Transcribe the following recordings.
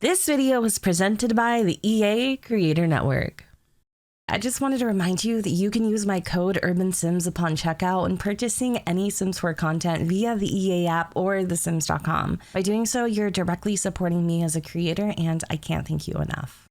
This video was presented by the EA Creator Network. I just wanted to remind you that you can use my code UrbanSims upon checkout when purchasing any Sims 4 content via the EA app or thesims.com. By doing so, you're directly supporting me as a creator, and I can't thank you enough.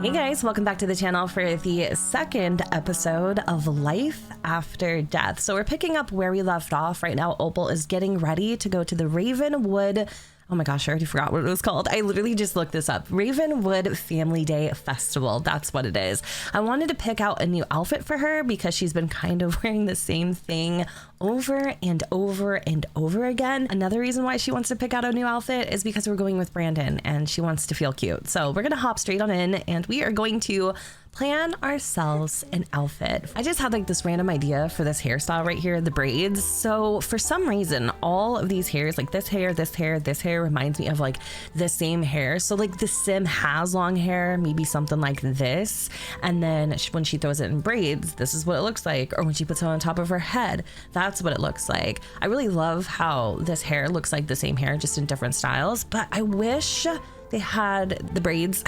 Hey guys, welcome back to the channel for the second episode of Life After Death. So we're picking up where we left off. Right now, Opal is getting ready to go to the Ravenwood. Oh my gosh, I already forgot what it was called. I literally just looked this up. Ravenwood Family Day Festival. That's what it is. I wanted to pick out a new outfit for her because she's been kind of wearing the same thing over and over and over again. Another reason why she wants to pick out a new outfit is because we're going with Brandon and she wants to feel cute. So we're going to hop straight on in and we are going to plan ourselves an outfit. I just had like this random idea for this hairstyle right here, the braids. So for some reason, all of these hairs, like this hair, this hair, this hair reminds me of like the same hair. So like the Sim has long hair, maybe something like this. And then when she throws it in braids, this is what it looks like. Or when she puts it on top of her head, that's what it looks like. I really love how this hair looks like the same hair, just in different styles. But I wish they had the braids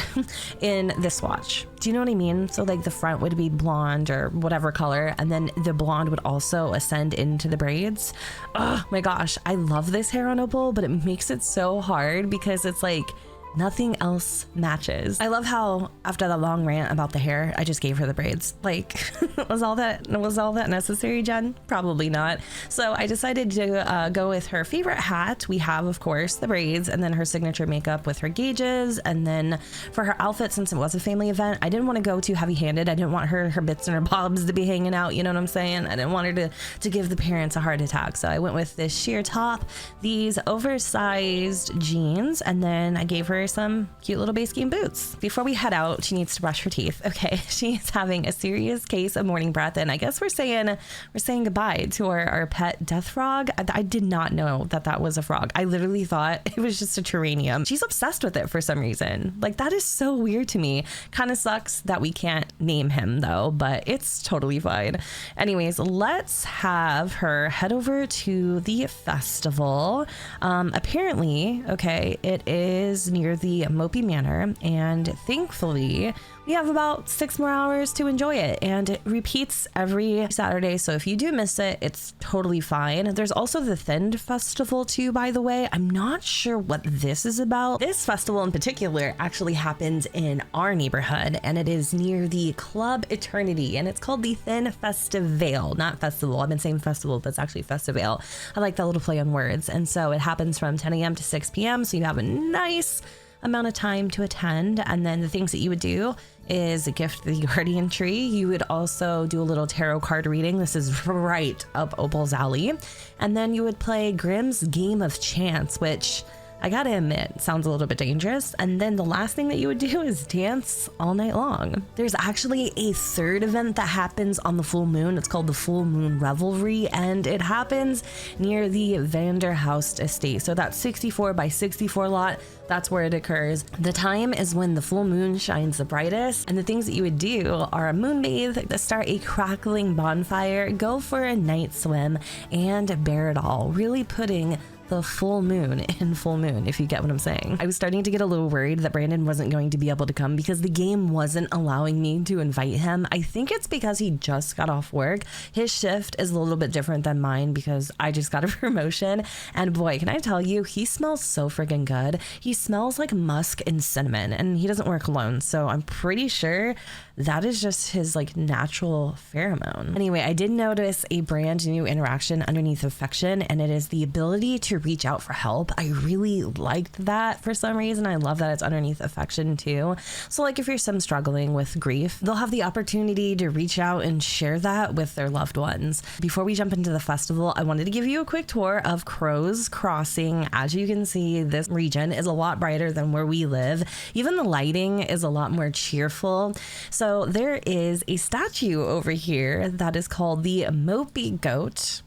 in this swatch. Do you know what I mean? So like the front would be blonde or whatever color, and then the blonde would also ascend into the braids. Oh my gosh, I love this hair on Opal, but it makes it so hard because it's like nothing else matches. I love how after the long rant about the hair, I just gave her the braids. Like, was all that necessary, Jen? Probably not. So I decided to go with her favorite hat. We have, of course, the braids, and then her signature makeup with her gauges. And then for her outfit, since it was a family event, I didn't want to go too heavy-handed. I didn't want her bits and her bobs to be hanging out. You know what I'm saying? I didn't want her to give the parents a heart attack. So I went with this sheer top, these oversized jeans, and then I gave her some cute little base game boots. Before we head out, she needs to brush her teeth. Okay, she's having a serious case of morning breath, and I guess we're saying goodbye to our pet death frog. I did not know that was a frog. I literally thought it was just a terrarium. She's obsessed with it for some reason. Like, that is so weird to me. Kind of sucks that we can't name him though, but it's totally fine. Anyways, let's have her head over to the festival. Apparently, okay, it is near the Mopey Manor, and thankfully we have about 6 more hours to enjoy it, and it repeats every Saturday, so if you do miss it, it's totally fine. There's also the Thinned Festival too, by the way. I'm not sure what this is about. This festival in particular actually happens in our neighborhood, and it is near the Club Eternity, and it's called the Thin Festival, not festival. I've been saying festival, but it's actually festival. I like that little play on words. And so it happens from 10 a.m. to 6 p.m. so you have a nice amount of time to attend. And then the things that you would do is gift the guardian tree. You would also do a little tarot card reading. This is right up Opal's alley. And then you would play Grimm's Game of Chance, which I gotta admit, sounds a little bit dangerous. And then the last thing that you would do is dance all night long. There's actually a third event that happens on the full moon. It's called the Full Moon Revelry, and it happens near the Vanderhoust estate. So that 64 by 64 lot, that's where it occurs. The time is when the full moon shines the brightest, and the things that you would do are a moon bathe, start a crackling bonfire, go for a night swim, and bear it all, really putting the full moon in full moon, if you get what I'm saying. I was starting to get a little worried that Brandon wasn't going to be able to come because the game wasn't allowing me to invite him. I think it's because he just got off work. His shift is a little bit different than mine because I just got a promotion, and boy, can I tell you, he smells so freaking good. He smells like musk and cinnamon, and he doesn't wear cologne, so I'm pretty sure that is just his like natural pheromone. Anyway, I did notice a brand new interaction underneath affection, and it is the ability to reach out for help. I really liked that for some reason. I love that it's underneath affection too. So like if you're struggling with grief, they'll have the opportunity to reach out and share that with their loved ones. Before we jump into the festival, I wanted to give you a quick tour of Crow's Crossing. As you can see, this region is a lot brighter than where we live. Even the lighting is a lot more cheerful. So there is a statue over here that is called the Mopey Goat.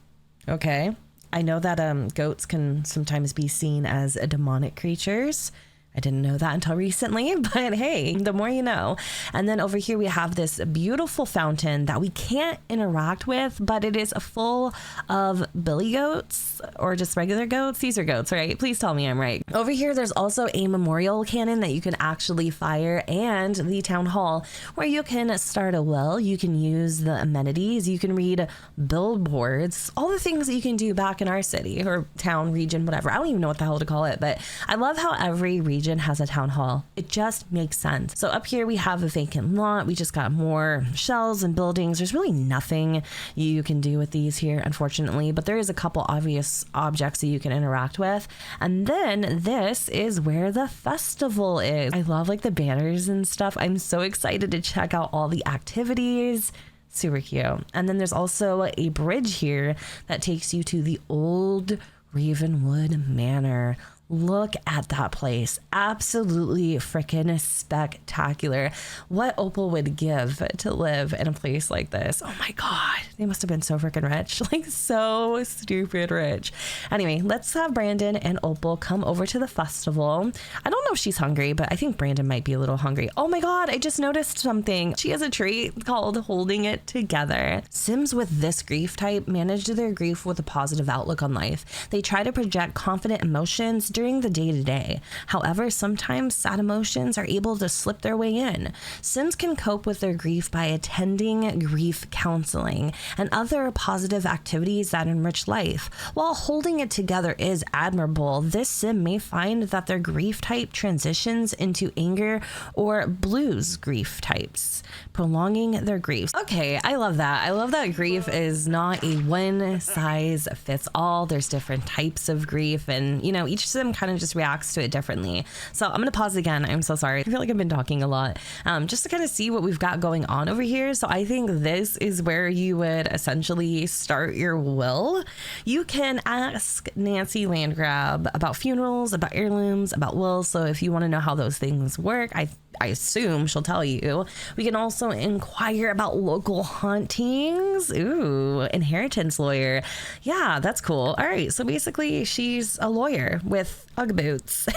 Okay. I know that goats can sometimes be seen as demonic creatures. I didn't know that until recently, but hey, the more you know. And then over here we have this beautiful fountain that we can't interact with, but it is full of billy goats or just regular goats. These are goats, right? Please tell me I'm right. Over here, there's also a memorial cannon that you can actually fire, and the town hall where you can start a well. You can use the amenities. You can read billboards, all the things that you can do back in our city or town, region, whatever. I don't even know what the hell to call it, but I love how every region has a town hall. It just makes sense. So up here we have a vacant lot. We just got more shells and buildings. There's really nothing you can do with these here, unfortunately, but there is a couple obvious objects that you can interact with. And then this is where the festival is. I love like the banners and stuff. I'm so excited to check out all the activities. Super cute. And then there's also a bridge here that takes you to the old Ravenwood Manor. Look at that place. Absolutely freaking spectacular. What Opal would give to live in a place like this. Oh my God. They must have been so freaking rich. Like so stupid rich. Anyway, let's have Brandon and Opal come over to the festival. I don't know if she's hungry, but I think Brandon might be a little hungry. Oh my God. I just noticed something. She has a trait called holding it together. Sims with this grief type manage their grief with a positive outlook on life. They try to project confident emotions during the day-to-day. However, sometimes sad emotions are able to slip their way in. Sims can cope with their grief by attending grief counseling and other positive activities that enrich life. While holding it together is admirable, this Sim may find that their grief type transitions into anger or blues grief types, prolonging their grief. Okay, I love that. I love that grief is not a one size fits all. There's different types of grief, and you know, each Sim kind of just reacts to it differently. So I'm gonna pause again. I'm so sorry. I feel like I've been talking a lot, just to kind of see what we've got going on over here. So I think this is where you would essentially start your will. You can ask Nancy Landgrab about funerals, about heirlooms, about wills. So if you want to know how those things work, I assume she'll tell you. We can also inquire about local hauntings. Ooh, inheritance lawyer. Yeah, that's cool. All right, so basically she's a lawyer with Ugg boots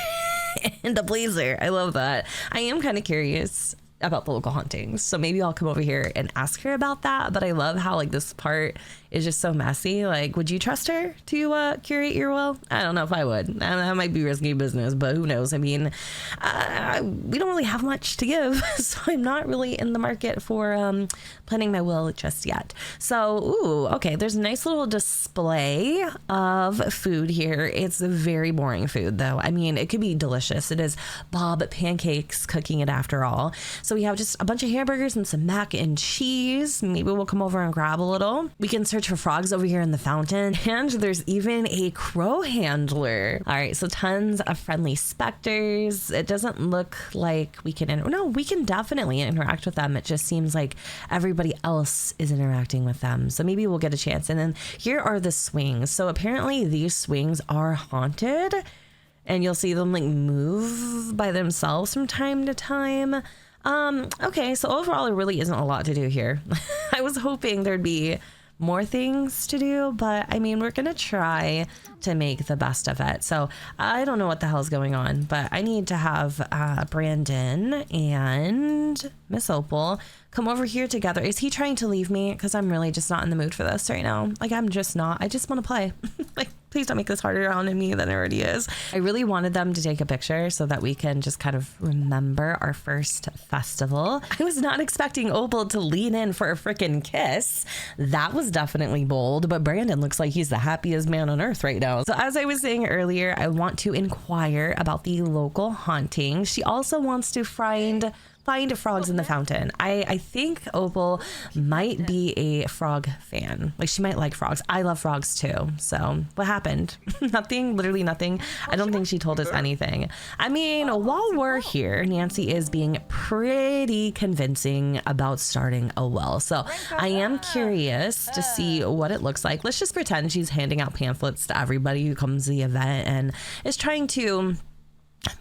and a blazer. I love that. I am kind of curious about the local hauntings, so maybe I'll come over here and ask her about that. But I love how like this part is just so messy. Like, would you trust her to curate your will? I don't know if I would. That might be risky business, but who knows? I mean, we don't really have much to give, so I'm not really in the market for planning my will just yet. So, ooh, okay, there's a nice little display of food here. It's very boring food, though. I mean, it could be delicious. It is Bob Pancakes cooking it after all. So we have just a bunch of hamburgers and some mac and cheese. Maybe we'll come over and grab a little. We can search for frogs over here in the fountain, and there's even a crow handler. All right, so tons of friendly specters. It doesn't look like we can, no, we can definitely interact with them. It just seems like everybody else is interacting with them. So maybe we'll get a chance. And then here are the swings. So apparently these swings are haunted, and you'll see them like move by themselves from time to time. Okay, so overall, there really isn't a lot to do here. I was hoping there'd be more things to do, but I mean, we're gonna try to make the best of it. So I don't know what the hell's going on, but I need to have Brandon and Miss Opal come over here together. Is he trying to leave me? Because I'm really just not in the mood for this right now. Like, I'm just not. I just want to play. Like, please don't make this harder on me than it already is. I really wanted them to take a picture so that we can just kind of remember our first festival. I was not expecting Opal to lean in for a freaking kiss. That was definitely bold, but Brandon looks like he's the happiest man on earth right now. So as I was saying earlier, I want to inquire about the local haunting. She also wants to find frogs in the fountain. I think Opal might be a frog fan. Like, she might like frogs. I love frogs too. So what happened? Nothing, literally nothing. I don't think she told us anything. I mean, while we're here, Nancy is being pretty convincing about starting a well. So I am curious to see what it looks like. Let's just pretend she's handing out pamphlets to everybody who comes to the event and is trying to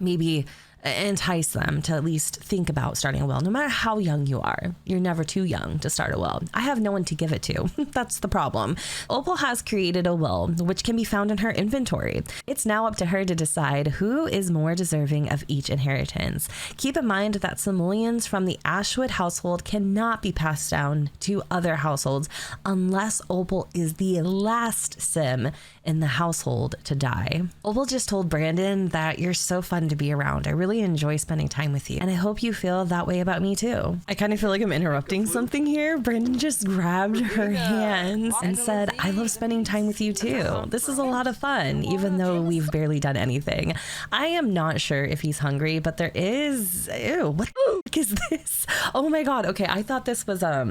maybe entice them to at least think about starting a will. No matter how young you are, you're never too young to start a will. I have no one to give it to. That's the problem. Opal has created a will, which can be found in her inventory. It's now up to her to decide who is more deserving of each inheritance. Keep in mind that simoleons from the Ashwood household cannot be passed down to other households unless Opal is the last sim in the household to die. Opal just told Brandon that you're so fun to be around. I really enjoy spending time with you, and I hope you feel that way about me too. I kind of feel like I'm interrupting something here. Brandon just grabbed her hands and said, I love spending time with you too. This is a lot of fun, even though we've barely done anything. I am not sure if he's hungry, but there is, ew, what the heck is this? Oh my God. Okay. I thought this was, I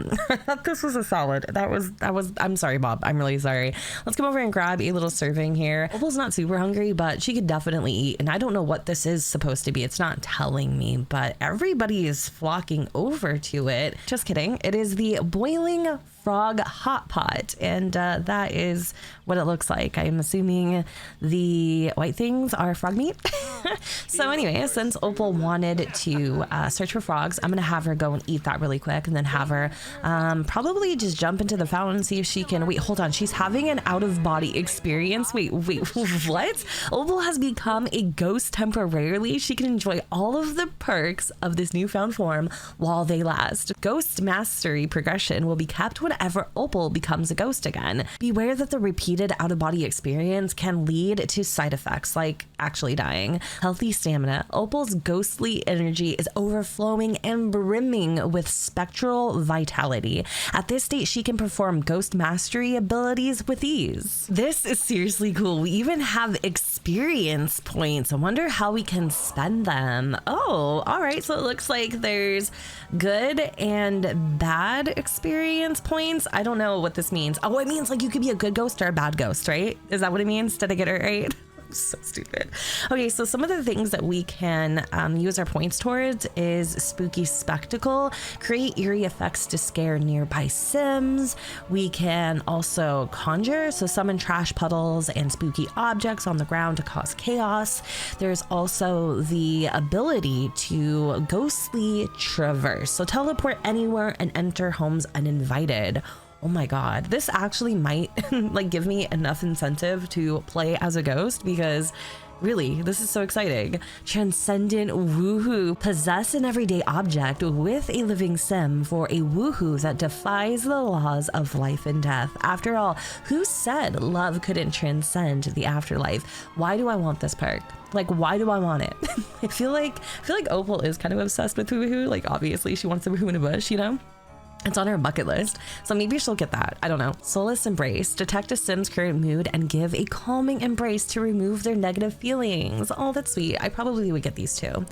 thought this was a salad. That was, I'm sorry, Bob. I'm really sorry. Let's come over and grab a little serving here. Opal's not super hungry, but she could definitely eat. And I don't know what this is supposed to be. It's not telling me, but everybody is flocking over to it. Just kidding. It is the boiling frog hot pot, and that is what it looks like. I'm assuming the white things are frog meat. So anyway, since Opal wanted to search for frogs, I'm gonna have her go and eat that really quick, and then have her probably just jump into the fountain and see if she can, wait, hold on, she's having an out-of-body experience. Wait, what? Opal has become a ghost temporarily. She can enjoy all of the perks of this newfound form while they last. Ghost mastery progression will be kept whenever Opal becomes a ghost again. Beware that the repeated out-of-body experience can lead to side effects like actually dying. Healthy stamina. Opal's ghostly energy is overflowing and brimming with spectral vitality. At this state, she can perform ghost mastery abilities with ease. This is seriously cool. We even have experience points. I wonder how we can spend them. Oh, all right. So it looks like there's good and bad experience points. I don't know what this means. Oh, it means like you could be a good ghost or a bad ghost, right? Is that what it means? Did I get it right? So stupid. Okay, so some of the things that we can use our points towards is spooky spectacle, create eerie effects to scare nearby sims. We can also conjure, so summon trash puddles and spooky objects on the ground to cause chaos. There's also the ability to ghostly traverse, so teleport anywhere and enter homes uninvited. Oh my God, this actually might like give me enough incentive to play as a ghost, because really, this is so exciting. Transcendent woohoo. Possess an everyday object with a living sim for a woohoo that defies the laws of life and death. After all, who said love couldn't transcend the afterlife? Why do I want this perk? Like, why do I want it? I feel like Opal is kind of obsessed with woohoo. Like, obviously she wants a woohoo in a bush, you know? It's on her bucket list, so maybe she'll get that. I don't know. Solace embrace. Detect a sim's current mood and give a calming embrace to remove their negative feelings. Oh, that's sweet. I probably would get these too.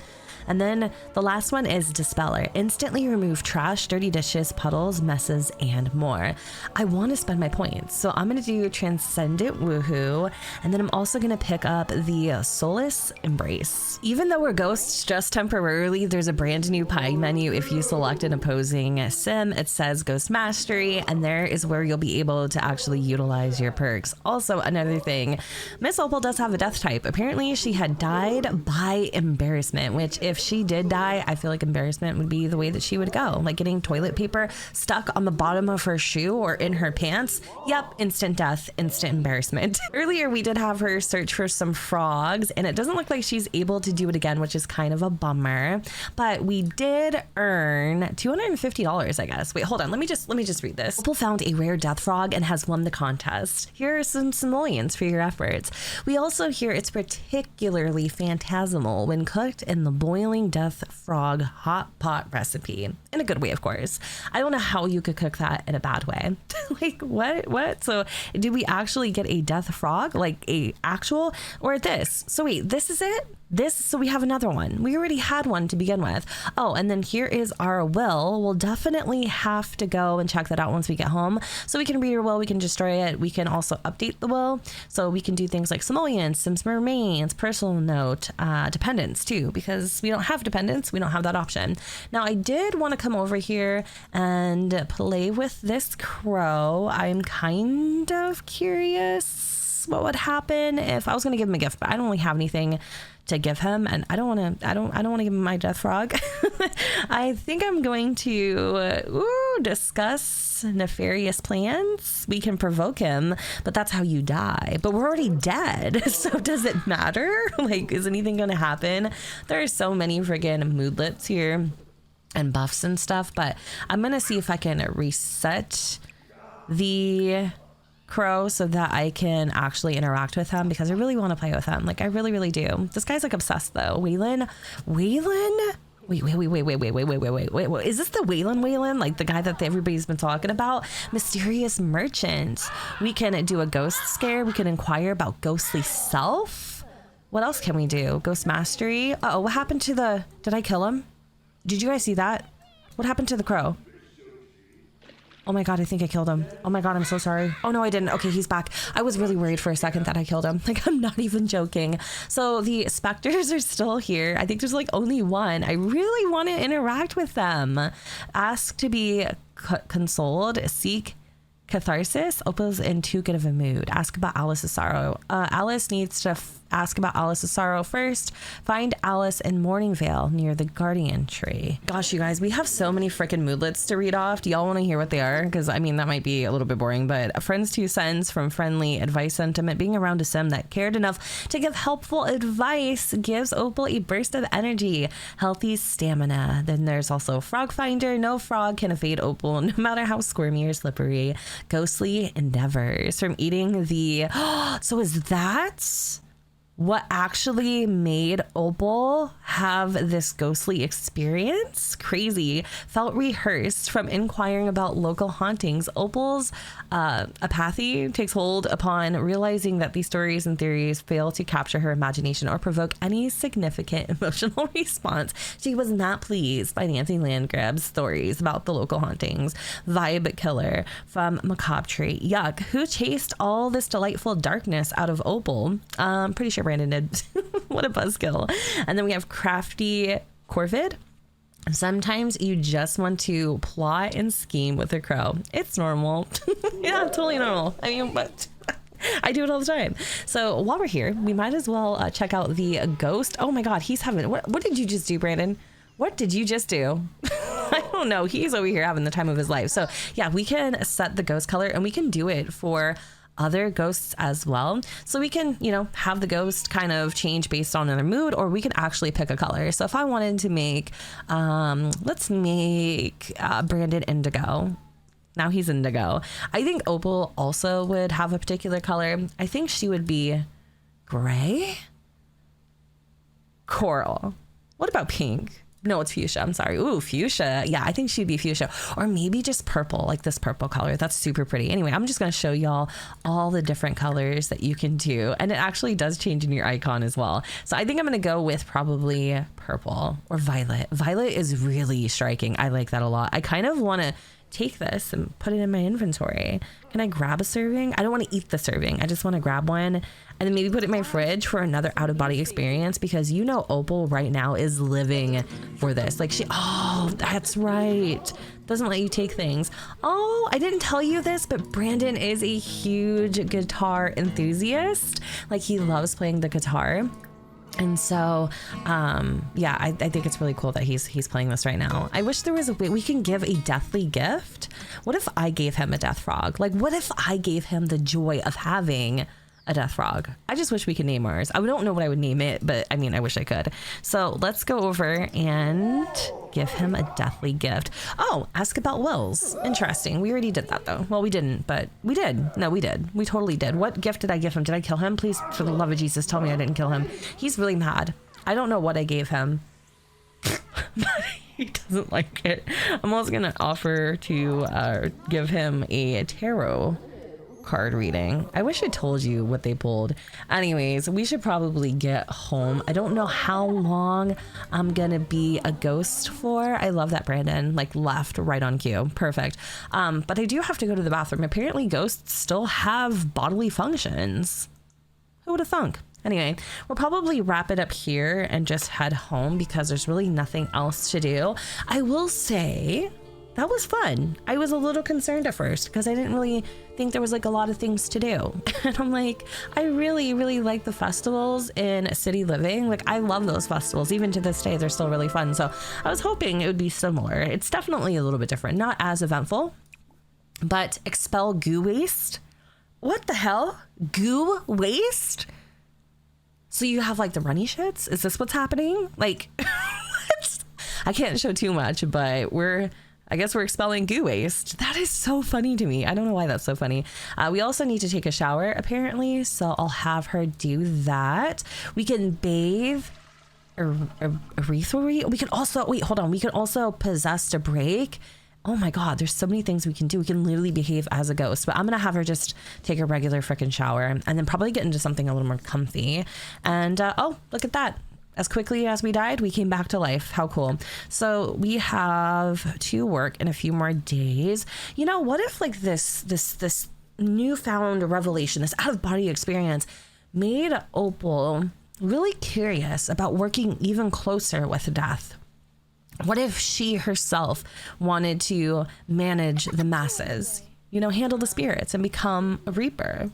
And then the last one is Dispeller. Instantly remove trash, dirty dishes, puddles, messes, and more. I want to spend my points, so I'm going to do Transcendent Woohoo, and then I'm also going to pick up the Solace Embrace. Even though we're ghosts just temporarily, there's a brand new pie menu. If you select an opposing sim, it says Ghost Mastery, and there is where you'll be able to actually utilize your perks. Also, another thing, Miss Opal does have a death type. Apparently, she had died by embarrassment, which if she did die, I feel like embarrassment would be the way that she would go. Like getting toilet paper stuck on the bottom of her shoe or in her pants. Yep, instant death, instant embarrassment. Earlier, we did have her search for some frogs, and it doesn't look like she's able to do it again, which is kind of a bummer. But we did earn $250, I guess. Wait, hold on. Let me just read this. Opal found a rare death frog and has won the contest. Here are some simoleons for your efforts. We also hear it's particularly phantasmal when cooked in the boiling death frog hot pot recipe. In a good way, of course. I don't know how you could cook that in a bad way. Like, what? So do we actually get a death frog? Like a actual, or this? So wait, this is it? So we have another one. We already had one to begin with. Oh, and then here is our will. We'll definitely have to go and check that out once we get home. So we can read our will, we can destroy it. We can also update the will. So we can do things like simoleons, Sims remains, personal note, dependents too, because we don't have dependents. We don't have that option. Now I did want to come over here and play with this crow. I'm kind of curious. guess what would happen if I was going to give him a gift, but I don't really have anything to give him, and I don't want to give him my death frog. I think I'm going to discuss nefarious plans. We can provoke him, but that's how you die. But we're already dead, so does it matter? Like, is anything going to happen? There are so many friggin' moodlets here and buffs and stuff, but I'm going to see if I can reset the crow so that I can actually interact with him, because I really want to play with him. Like, I really, really do. This guy's like obsessed though. Waylon? Wait. Is this the Waylon? Like the guy that everybody's been talking about? Mysterious merchant. We can do a ghost scare. We can inquire about ghostly self. What else can we do? Ghost mastery. Uh-oh, what happened to the... Did I kill him? Did you guys see that? What happened to the crow? Oh my God, I think I killed him. Oh my God, I'm so sorry. Oh no, I didn't. Okay, he's back. I was really worried for a second that I killed him. Like, I'm not even joking. So the specters are still here. I think there's like only one. I really want to interact with them. Ask to be consoled. Seek catharsis. Opal's in too good of a mood. Ask about Alice's sorrow. Alice needs to ask about Alice's sorrow first. Find Alice in Morningvale near the guardian tree. Gosh, you guys, we have so many freaking moodlets to read off. Do y'all want to hear what they are? Because I mean, that might be a little bit boring, but a friend's 2 cents from friendly advice sentiment. Being around a sim that cared enough to give helpful advice gives Opal a burst of energy, healthy stamina. Then there's also Frog Finder. No frog can evade Opal, no matter how squirmy or slippery. Ghostly endeavors from eating the... So is that what actually made Opal have this ghostly experience? Crazy. Felt rehearsed from inquiring about local hauntings. Opal's apathy takes hold upon realizing that these stories and theories fail to capture her imagination or provoke any significant emotional response. She was not pleased by Nancy Landgraab's stories about the local hauntings. Vibe killer from Macabre Tree. Yuck. Who chased all this delightful darkness out of Opal? Pretty sure Brandon did. What a buzzkill. And then we have Crafty Corvid. Sometimes you just want to plot and scheme with a crow. It's normal. Yeah, totally normal. I mean, but I do it all the time. So while we're here, we might as well check out the ghost. Oh my God, he's having... What did you just do, Brandon? What did you just do? I don't know. He's over here having the time of his life. So yeah, we can set the ghost color, and we can do it for other ghosts as well. So we can, you know, have the ghost kind of change based on their mood, or we can actually pick a color. So if I wanted to make, let's make Brandon indigo. Now he's indigo. I think Opal also would have a particular color. I think she would be gray? Coral. What about pink? No, it's fuchsia. I'm sorry. Ooh, fuchsia. Yeah, I think she'd be fuchsia. Or maybe just purple, like this purple color. That's super pretty. Anyway, I'm just going to show y'all all the different colors that you can do. And it actually does change in your icon as well. So I think I'm going to go with probably purple or violet. Violet is really striking. I like that a lot. I kind of want to take this and put it in my inventory. Can I grab a serving? I don't want to eat the serving. I just want to grab one and then maybe put it in my fridge for another out-of-body experience, because you know Opal right now is living for this. Like oh, that's right. Doesn't let you take things. Oh, I didn't tell you this, but Brandon is a huge guitar enthusiast. Like, he loves playing the guitar. And so, yeah, I think it's really cool that he's playing this right now. I wish there was a way we can give a deathly gift. What if I gave him a death frog? Like, what if I gave him the joy of having a death frog? I just wish we could name ours. I don't know what I would name it, but I mean, I wish I could. So let's go over and give him a deathly gift. Oh, ask about wills. Interesting. We already did that though. Well, we didn't, but we did. No, we did. We totally did. What gift did I give him? Did I kill him? Please, for the love of Jesus, tell me I didn't kill him. He's really mad. I don't know what I gave him. He doesn't like it. I'm also gonna offer to give him a tarot card reading. I wish I told you what they pulled. Anyways, we should probably get home. I don't know how long I'm gonna be a ghost for. I love that Brandon like left right on cue. Perfect. But I do have to go to the bathroom. Apparently ghosts still have bodily functions. Who would have thunk? Anyway, we'll probably wrap it up here and just head home because there's really nothing else to do. I will say that was fun. I was a little concerned at first because I didn't really think there was like a lot of things to do. And I'm like, I really, really like the festivals in city living. Like I love those festivals. Even to this day, they're still really fun. So I was hoping it would be similar. It's definitely a little bit different, not as eventful, but expel goo waste. What the hell? Goo waste? So you have like the runny shits? Is this what's happening? Like, what? I can't show too much, but I guess we're expelling goo waste. That is so funny to me. I don't know why that's so funny. We also need to take a shower apparently, so I'll have her do that. We can bathe urethra. We can also, wait, hold on. We can also possess to break. Oh my God, there's so many things we can do. We can literally behave as a ghost, but I'm going to have her just take a regular freaking shower and then probably get into something a little more comfy. And oh, look at that. As quickly as we died, we came back to life. How cool. So we have to work in a few more days. You know, what if like this newfound revelation, this out of body experience made Opal really curious about working even closer with death? What if she herself wanted to manage the masses? You know, handle the spirits and become a reaper.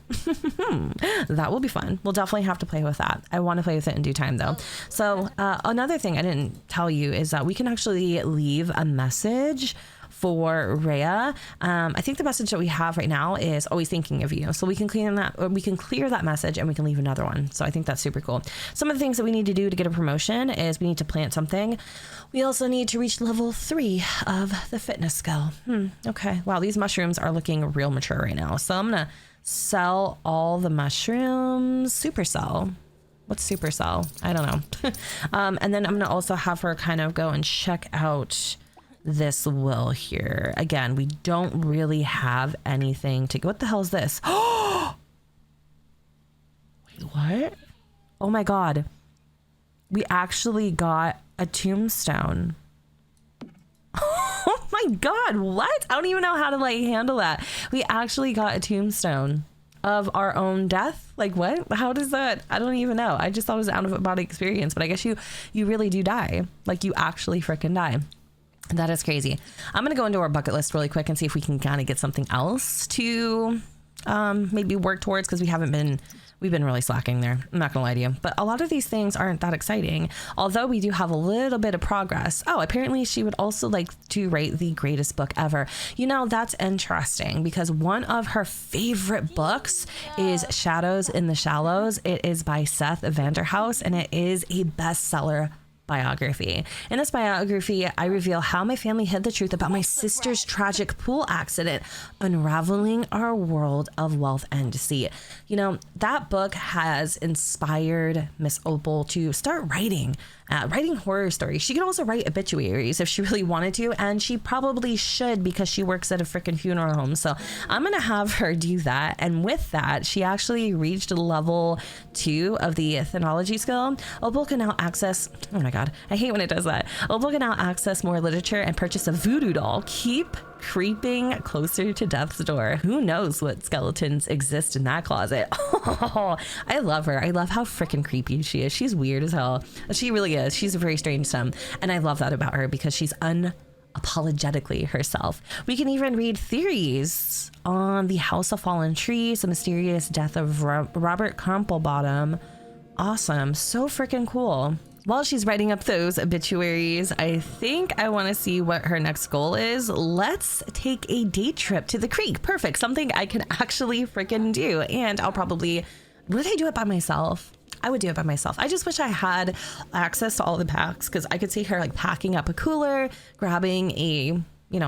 That will be fun. We'll definitely have to play with that. I want to play with it in due time though. So another thing I didn't tell you is that we can actually leave a message for Rhea. I think the message that we have right now is always thinking of you. So we can clear that message and we can leave another one. So I think that's super cool. Some of the things that we need to do to get a promotion is we need to plant something. We also need to reach level 3 of the fitness skill. Okay. Wow. These mushrooms are looking real mature right now. So I'm going to sell all the mushrooms. Supercell. What's supercell? I don't know. And then I'm going to also have her kind of go and check out this will here. Again, we don't really have anything to... What the hell is this? Wait, what? Oh my God. We actually got a tombstone. Oh my God, what? I don't even know how to like handle that. We actually got a tombstone of our own death. Like what? How does that? I don't even know. I just thought it was an out of body experience, but I guess you really do die. Like you actually freaking die. That is crazy. I'm going to go into our bucket list really quick and see if we can kind of get something else to maybe work towards, because we've been really slacking there. I'm not going to lie to you. But a lot of these things aren't that exciting, although we do have a little bit of progress. Oh, apparently she would also like to write the greatest book ever. You know, that's interesting because one of her favorite books is Shadows in the Shallows. It is by Seth Vanderhouse and it is a bestseller biography. In this biography, I reveal how my family hid the truth about my sister's tragic pool accident, unraveling our world of wealth and deceit. You know, that book has inspired Miss Opal to start writing horror stories. She can also write obituaries if she really wanted to, and she probably should because she works at a freaking funeral home. So I'm gonna have her do that. And with that, she actually reached level 2 of the ethnology skill. Opal can now access, oh my God, I hate when it does that. Opal can now access more literature and purchase a voodoo doll. Keep creeping closer to death's door. Who knows what skeletons exist in that closet? Oh, I love her. I love how freaking creepy she is. She's weird as hell. She really is. She's a very strange sim. And I love that about her because she's unapologetically herself. We can even read theories on the House of Fallen Trees, the mysterious death of Robert Crumplebottom. Awesome. So freaking cool. While she's writing up those obituaries, I think I want to see what her next goal is. Let's take a day trip to the creek. Perfect. Something I can actually freaking do. And I'll probably, would I do it by myself? I would do it by myself. I just wish I had access to all the packs because I could see her like packing up a cooler, grabbing a,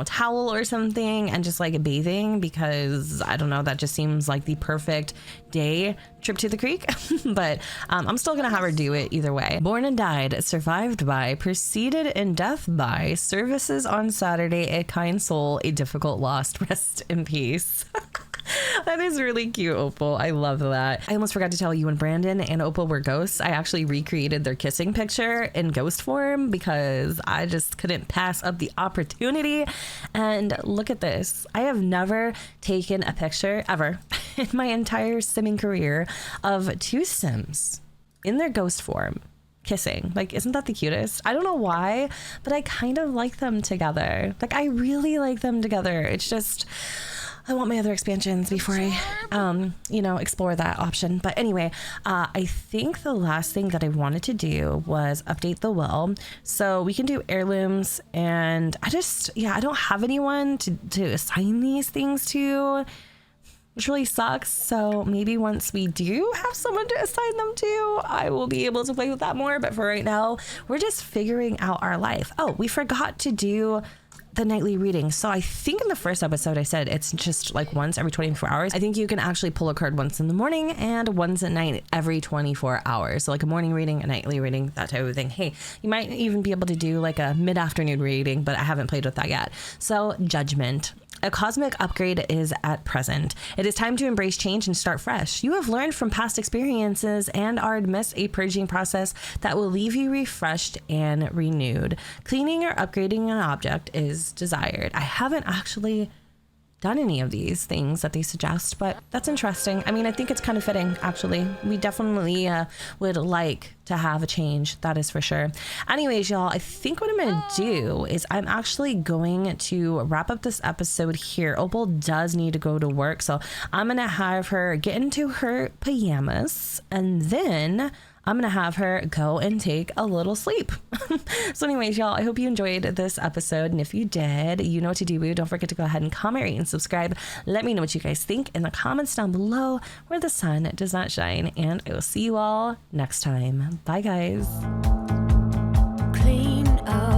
towel or something and just like bathing because I don't know, that just seems like the perfect day trip to the creek. But I'm still gonna have her do it either way. Born and died, survived by, preceded in death by, services on Saturday, a kind soul, a difficult lost, rest in peace. That is really cute, Opal. I love that. I almost forgot to tell you, when Brandon and Opal were ghosts, I actually recreated their kissing picture in ghost form because I just couldn't pass up the opportunity. And look at this. I have never taken a picture ever in my entire simming career of two Sims in their ghost form kissing. Like, isn't that the cutest? I don't know why, but I kind of like them together. Like, I really like them together. It's just, I want my other expansions before I, explore that option. But anyway, I think the last thing that I wanted to do was update the will. So we can do heirlooms, and I don't have anyone to assign these things to, which really sucks. So maybe once we do have someone to assign them to, I will be able to play with that more. But for right now, we're just figuring out our life. Oh, we forgot to do the nightly reading. So I think in the first episode, I said it's just like once every 24 hours. I think you can actually pull a card once in the morning and once at night every 24 hours. So like a morning reading, a nightly reading, that type of thing. Hey, you might even be able to do like a mid-afternoon reading, but I haven't played with that yet. So Judgment. A cosmic upgrade is at present. It is time to embrace change and start fresh. You have learned from past experiences and are amidst a purging process that will leave you refreshed and renewed. Cleaning or upgrading an object is desired. I haven't actually done any of these things that they suggest, but that's interesting. I mean, I think it's kind of fitting, actually. We definitely would like to have a change, that is for sure. Anyways, y'all, I think what I'm gonna do is I'm actually going to wrap up this episode here. Opal does need to go to work, so I'm gonna have her get into her pajamas, and then I'm gonna have her go and take a little sleep. So anyways, y'all, I hope you enjoyed this episode. And if you did, you know what to do. Don't forget to go ahead and comment, rate, and subscribe. Let me know what you guys think in the comments down below where the sun does not shine. And I will see you all next time. Bye, guys. Clean up.